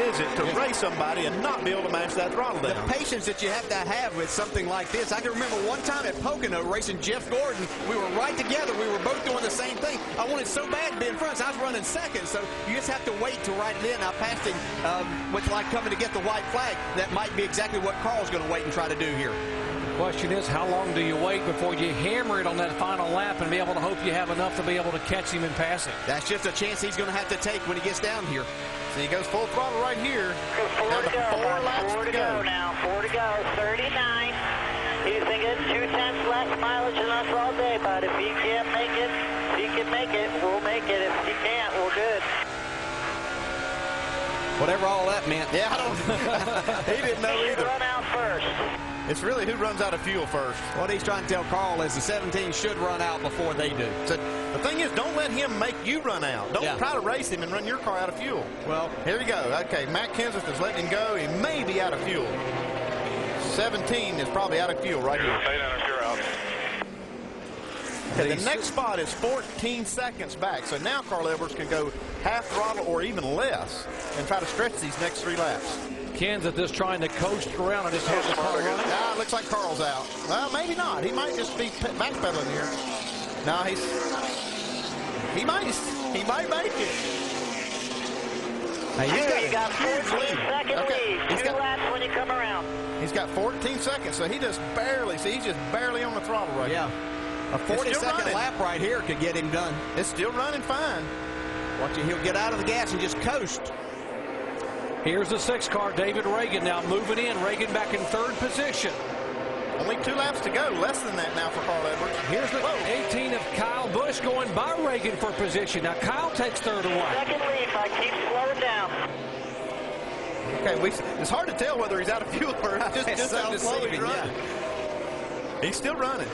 is it to race somebody and not be able to mash that throttle down? The patience that you have to have with something like this. I can remember one time at Pocono racing Jeff Gordon. We were right together. We were both doing the same thing. I wanted so bad to be in front, so I was running second. So you just have to wait to right then. I passed him with like coming to get the white flag. That might be exactly what Carl's going to wait and try to do here. Question is, how long do you wait before you hammer it on that final lap and be able to hope you have enough to be able to catch him and pass him? That's just a chance he's going to have to take when he gets down here. So he goes full throttle right here. Four to go. Four laps Four to go now. 4 to go. 39. He's thinking 2/10 less mileage than us all day, but if he can't make it, if he can make it, we'll make it. If he can't, we're good. Whatever all that meant. Yeah, I don't. He didn't know either. Run out first. It's really who runs out of fuel first. What he's trying to tell Carl is the 17 should run out before they do. So the thing is, don't let him make you run out. Don't try to race him and run your car out of fuel. Well, here we go. Okay, Matt Kenseth is letting him go. He may be out of fuel. 17 is probably out of fuel right here. Stay down if you're out. Okay, the next spot is 14 seconds back. So now Carl Edwards can go half throttle or even less and try to stretch these next 3 laps. Kenseth just trying to coast around and just have the car running. Nah, it looks like Carl's out. Well, maybe not. He might just be backpedaling here. No, he might make it. Hey, you got 14-second lead. He's 2 laps when you come around. He's got 14 seconds, so he just barely, he's just barely on the throttle right now. A 40-second lap right here could get him done. It's still running fine. Watch it, he'll get out of the gas and just coast. Here's the 6 car, David Reagan now moving in. Reagan back in 3rd position. Only 2 laps to go. Less than that now for Carl Edwards. Here's the 18 of Kyle Busch going by Reagan for position. Now Kyle takes 3rd and 1. Second lead. I keep slowing down. Okay, it's hard to tell whether he's out of fuel or just how slow he's running. He's still running.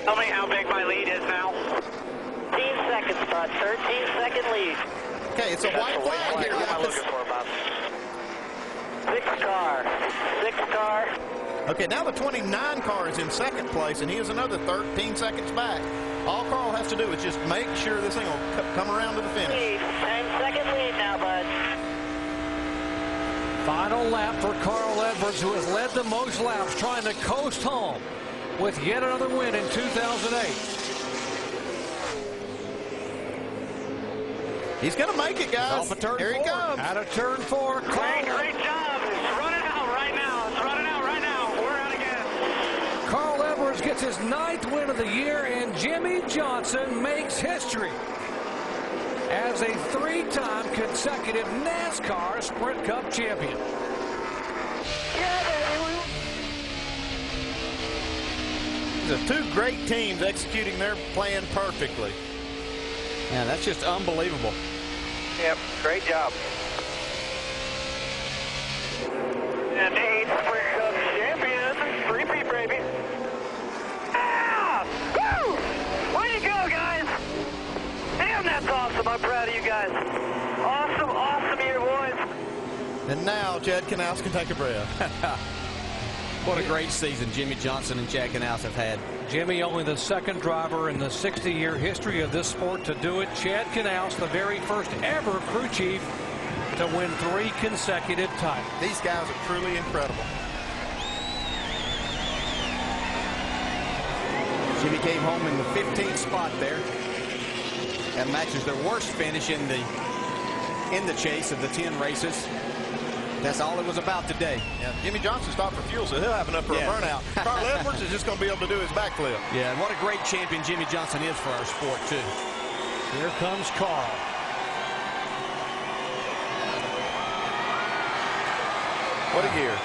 Tell me how big my lead is now. 13 seconds, bud. 13-second lead. Okay, it's a white flag here. What am I looking for, Bob? 6 car. Okay, now the 29 car is in 2nd place, and he is another 13 seconds back. All Carl has to do is just make sure this thing will come around to the finish. 10-second lead now, bud. Final lap for Carl Edwards, who has led the most laps, trying to coast home with yet another win in 2008. He's going to make it, guys. Off of turn Here 4. he comes. Out of turn 4. Great job. It's running out right now. It's running out right now. We're out again. Carl Edwards gets his 9th win of the year, and Jimmie Johnson makes history as a 3-time consecutive NASCAR Sprint Cup champion. Yeah, baby. These are 2 great teams executing their plan perfectly. Yeah, that's just unbelievable. Yep, great job. And 8th Sprint Cup champion, repeat, baby. Ah! Woo! Way to go, guys! Damn, that's awesome. I'm proud of you guys. Awesome, awesome year, boys. And now Chad Knaus can take a breath. What a great season Jimmie Johnson and Chad Knaus have had. Jimmie, only the 2nd driver in the 60-year history of this sport to do it. Chad Knaus, the very first ever crew chief to win 3 consecutive titles. These guys are truly incredible. Jimmie came home in the 15th spot there. That matches their worst finish in the chase of the 10 races. That's all it was about today. Yeah, Jimmie Johnson stopped for fuel, so he'll have enough for a burnout. Carl Edwards is just going to be able to do his backflip. Yeah, and what a great champion Jimmie Johnson is for our sport, too. Here comes Carl. What a year.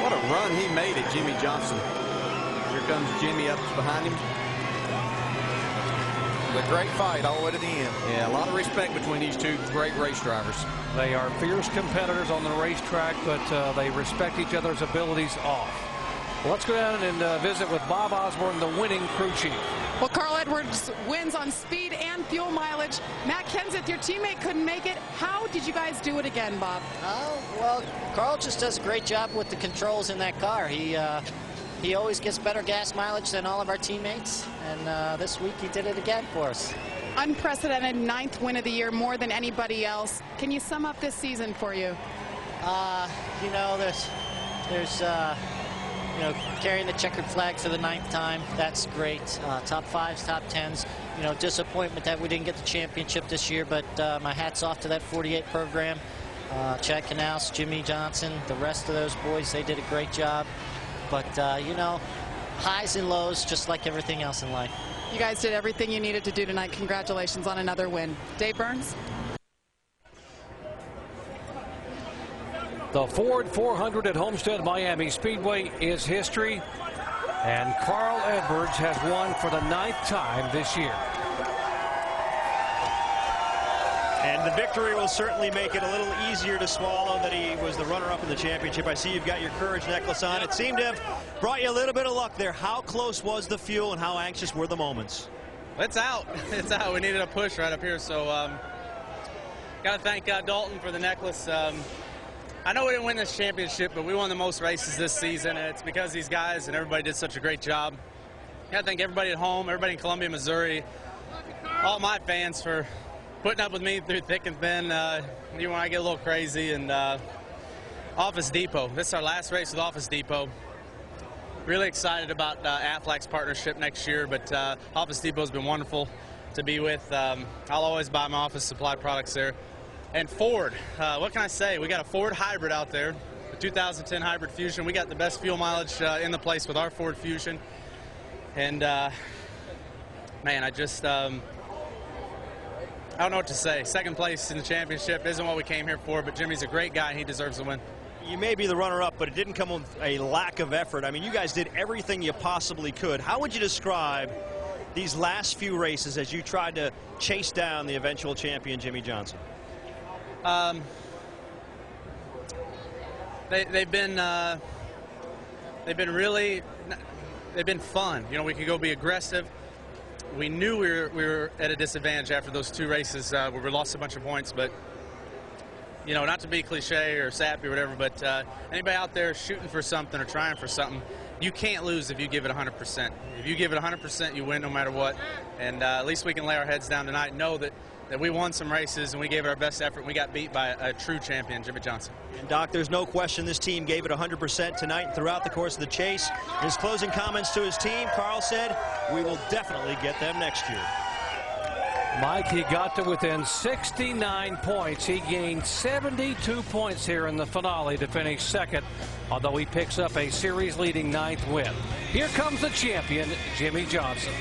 What a run he made at Jimmie Johnson. Here comes Jimmie up behind him. A great fight all the way to the end. Yeah, a lot of respect between these 2 great race drivers. They are fierce competitors on the racetrack, but they respect each other's abilities off. Well, let's go down and visit with Bob Osborne, the winning crew chief. Well, Carl Edwards wins on speed and fuel mileage. Matt Kenseth, your teammate, couldn't make it. How did you guys do it again, Bob? Well, Carl just does a great job with the controls in that car. He always gets better gas mileage than all of our teammates, and this week he did it again for us. Unprecedented 9th win of the year, more than anybody else. Can you sum up this season for you? You know, there's you know, carrying the checkered flag for the 9th time. That's great. Top 5s, top 10s. You know, disappointment that we didn't get the championship this year, but my hat's off to that 48 program. Chad Knaus, Jimmie Johnson, the rest of those boys, they did a great job. But, you know, highs and lows, just like everything else in life. You guys did everything you needed to do tonight. Congratulations on another win. Dave Burns. The Ford 400 at Homestead-Miami Speedway is history, and Carl Edwards has won for the 9th time this year. And the victory will certainly make it a little easier to swallow that he was the runner-up in the championship. I see you've got your courage necklace on. It seemed to have brought you a little bit of luck there. How close was the fuel, and how anxious were the moments? It's out. It's out. We needed a push right up here, so got to thank Dalton for the necklace. I know we didn't win this championship, but we won the most races this season, and it's because these guys and everybody did such a great job. Got to thank everybody at home, everybody in Columbia, Missouri, all my fans for putting up with me through thick and thin, even when I get a little crazy. And Office Depot, this is our last race with Office Depot. Really excited about Aflac's partnership next year, but Office Depot has been wonderful to be with. I'll always buy my office supply products there. And Ford, what can I say? We got a Ford hybrid out there, the 2010 Hybrid Fusion. We got the best fuel mileage in the place with our Ford Fusion. And, man, I just, I don't know what to say. Second place in the championship isn't what we came here for, but Jimmie's a great guy, and he deserves the win. You may be the runner-up, but it didn't come with a lack of effort. I mean, you guys did everything you possibly could. How would you describe these last few races as you tried to chase down the eventual champion, Jimmie Johnson? They've been fun. You know, we could go be aggressive. We knew we were at a disadvantage after those 2 races where we lost a bunch of points, but you know, not to be cliche or sappy or whatever, but anybody out there shooting for something or trying for something, you can't lose if you give it 100%. If you give it 100%, you win no matter what. And at least we can lay our heads down tonight and know that we won some races and we gave it our best effort, and we got beat by a true champion, Jimmie Johnson. And Doc, there's no question this team gave it 100% tonight and throughout the course of the chase. In his closing comments to his team, Carl said, "We will definitely get them next year." Mike, he got to within 69 points. He gained 72 points here in the finale to finish second, although he picks up a series-leading 9th win. Here comes the champion, Jimmie Johnson.